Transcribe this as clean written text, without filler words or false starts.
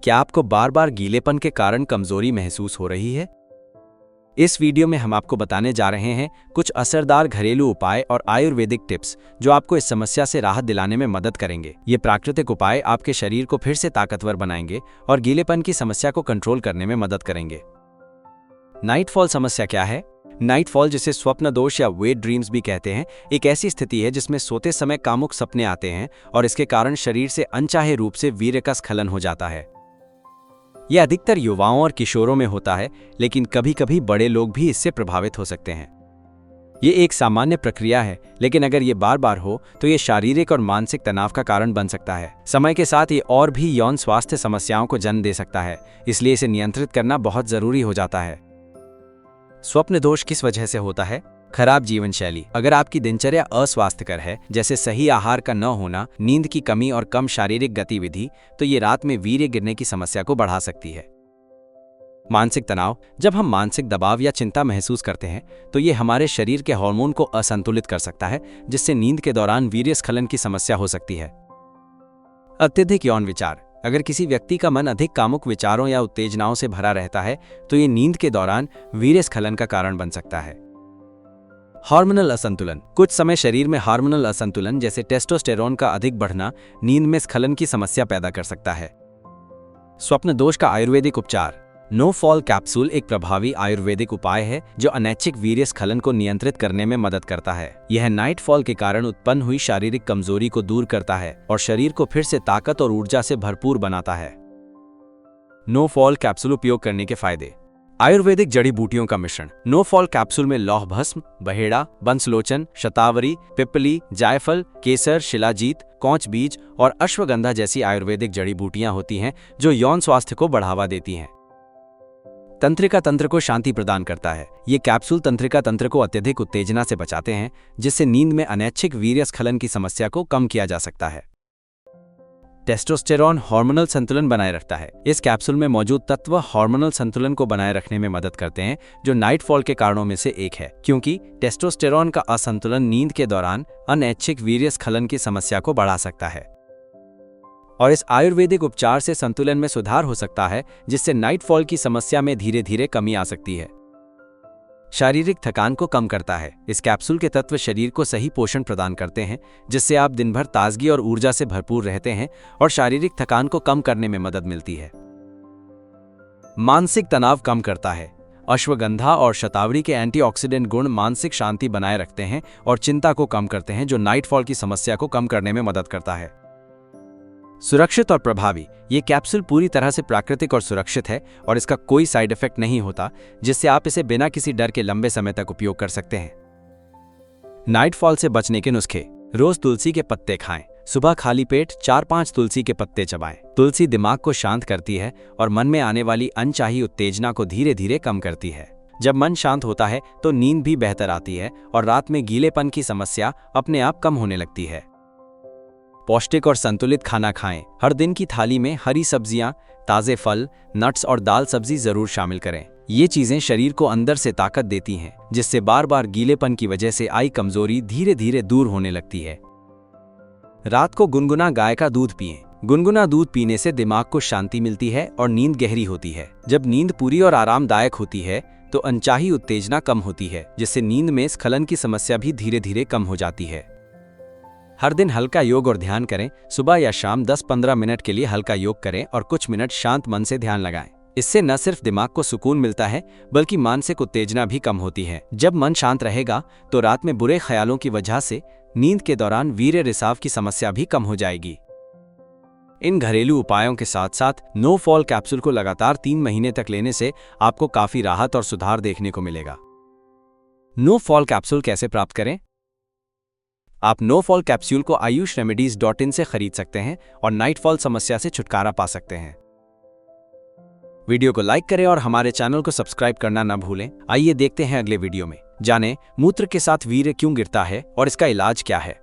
क्या आपको बार बार गीलेपन के कारण कमजोरी महसूस हो रही है? इस वीडियो में हम आपको बताने जा रहे हैं कुछ असरदार घरेलू उपाय और आयुर्वेदिक टिप्स जो आपको इस समस्या से राहत दिलाने में मदद करेंगे। ये प्राकृतिक उपाय आपके शरीर को फिर से ताकतवर बनाएंगे और गीलेपन की समस्या को कंट्रोल करने में मदद करेंगे। नाइटफॉल समस्या क्या है? नाइटफॉल, जिसे स्वप्न दोष या वेट ड्रीम्स भी कहते हैं, एक ऐसी स्थिति है जिसमें सोते समय कामुक सपने आते हैं और इसके कारण शरीर से अनचाहे रूप से वीर्य का स्खलन हो जाता है। यह अधिकतर युवाओं और किशोरों में होता है, लेकिन कभी कभी बड़े लोग भी इससे प्रभावित हो सकते हैं। ये एक सामान्य प्रक्रिया है, लेकिन अगर ये बार बार हो तो ये शारीरिक और मानसिक तनाव का कारण बन सकता है। समय के साथ ये और भी यौन स्वास्थ्य समस्याओं को जन्म दे सकता है, इसलिए इसे नियंत्रित करना बहुत जरूरी हो जाता है। स्वप्न दोष किस वजह से होता है? खराब जीवन शैली। अगर आपकी दिनचर्या अस्वास्थ्यकर है, जैसे सही आहार का न होना, नींद की कमी और कम शारीरिक गतिविधि, तो ये रात में वीर्य गिरने की समस्या को बढ़ा सकती है। मानसिक तनाव। जब हम मानसिक दबाव या चिंता महसूस करते हैं तो ये हमारे शरीर के हार्मोन को असंतुलित कर सकता है, जिससे नींद के दौरान वीर्य स्खलन की समस्या हो सकती है। अत्यधिक यौन विचार। अगर किसी व्यक्ति का मन अधिक कामुक विचारों या उत्तेजनाओं से भरा रहता है तो ये नींद के दौरान वीर्य स्खलन का कारण बन सकता है। हार्मोनल असंतुलन। कुछ समय शरीर में हार्मोनल असंतुलन जैसे टेस्टोस्टेरोन का अधिक बढ़ना नींद में स्खलन की समस्या पैदा कर सकता है। स्वप्न दोष का आयुर्वेदिक उपचार। नो फॉल कैप्सूल एक प्रभावी आयुर्वेदिक उपाय है जो अनैच्छिक वीर्य स्खलन को नियंत्रित करने में मदद करता है। यह नाइट फॉल के कारण उत्पन्न हुई शारीरिक कमजोरी को दूर करता है और शरीर को फिर से ताकत और ऊर्जा से भरपूर बनाता है। नो फॉल कैप्सूल उपयोग करने के फायदे। आयुर्वेदिक जड़ी बूटियों का मिश्रण। नो फॉल कैप्सूल में लौह भस्म, बहेड़ा, बंसलोचन, शतावरी, पिपली, जायफल, केसर, शिलाजीत, कौच बीज और अश्वगंधा जैसी आयुर्वेदिक जड़ी बूटियां होती हैं जो यौन स्वास्थ्य को बढ़ावा देती हैं। तंत्रिका तंत्र को शांति प्रदान करता है। ये कैप्सूल तंत्रिका तंत्र को अत्यधिक उत्तेजना से बचाते हैं, जिससे नींद में अनैच्छिक वीर्य स्खलन की समस्या को कम किया जा सकता है। टेस्टोस्टेरोन हार्मोनल संतुलन बनाए रखता है। इस कैप्सूल में मौजूद तत्व हार्मोनल संतुलन को बनाए रखने में मदद करते हैं, जो नाइटफॉल के कारणों में से एक है, क्योंकि टेस्टोस्टेरोन का असंतुलन नींद के दौरान अनैच्छिक वीर्य स्खलन की समस्या को बढ़ा सकता है। और इस आयुर्वेदिक उपचार से संतुलन में सुधार हो सकता है, जिससे नाइटफॉल की समस्या में धीरे धीरे कमी आ सकती है। शारीरिक थकान को कम करता है। इस कैप्सूल के तत्व शरीर को सही पोषण प्रदान करते हैं, जिससे आप दिन भर ताजगी और ऊर्जा से भरपूर रहते हैं और शारीरिक थकान को कम करने में मदद मिलती है। मानसिक तनाव कम करता है। अश्वगंधा और शतावरी के एंटीऑक्सीडेंट गुण मानसिक शांति बनाए रखते हैं और चिंता को कम करते हैं, जो नाइटफॉल की समस्या को कम करने में मदद करता है। सुरक्षित और प्रभावी। ये कैप्सूल पूरी तरह से प्राकृतिक और सुरक्षित है और इसका कोई साइड इफेक्ट नहीं होता, जिससे आप इसे बिना किसी डर के लंबे समय तक उपयोग कर सकते हैं। नाइटफॉल से बचने के नुस्खे। रोज तुलसी के पत्ते खाएं। सुबह खाली पेट 4-5 तुलसी के पत्ते चबाएं। तुलसी दिमाग को शांत करती है और मन में आने वाली अनचाही उत्तेजना को धीरे धीरे कम करती है। जब मन शांत होता है तो नींद भी बेहतर आती है और रात में गीलेपन की समस्या अपने आप कम होने लगती है। पौष्टिक और संतुलित खाना खाएं। हर दिन की थाली में हरी सब्जियां, ताजे फल, नट्स और दाल सब्जी जरूर शामिल करें। ये चीजें शरीर को अंदर से ताकत देती हैं, जिससे बार बार गीलेपन की वजह से आई कमजोरी धीरे धीरे दूर होने लगती है। रात को गुनगुना गाय का दूध पिएं। गुनगुना दूध पीने से दिमाग को शांति मिलती है और नींद गहरी होती है। जब नींद पूरी और आरामदायक होती है तो अनचाही उत्तेजना कम होती है, जिससे नींद में स्खलन की समस्या भी धीरे धीरे कम हो जाती है। हर दिन हल्का योग और ध्यान करें। सुबह या शाम 10-15 मिनट के लिए हल्का योग करें और कुछ मिनट शांत मन से ध्यान लगाएं। इससे न सिर्फ दिमाग को सुकून मिलता है, बल्कि मानसिक उत्तेजना भी कम होती है। जब मन शांत रहेगा तो रात में बुरे ख्यालों की वजह से नींद के दौरान वीर्य रिसाव की समस्या भी कम हो जाएगी। इन घरेलू उपायों के साथ साथ नो फॉल कैप्सूल को लगातार 3 महीने तक लेने से आपको काफी राहत और सुधार देखने को मिलेगा। नो फॉल कैप्सूल कैसे प्राप्त करें? आप नो फॉल कैप्सूल को ayushremedies.in से खरीद सकते हैं और नाइटफॉल समस्या से छुटकारा पा सकते हैं। वीडियो को लाइक करें और हमारे चैनल को सब्सक्राइब करना न भूलें। आइए देखते हैं अगले वीडियो में। जानें मूत्र के साथ वीर्य क्यों गिरता है और इसका इलाज क्या है।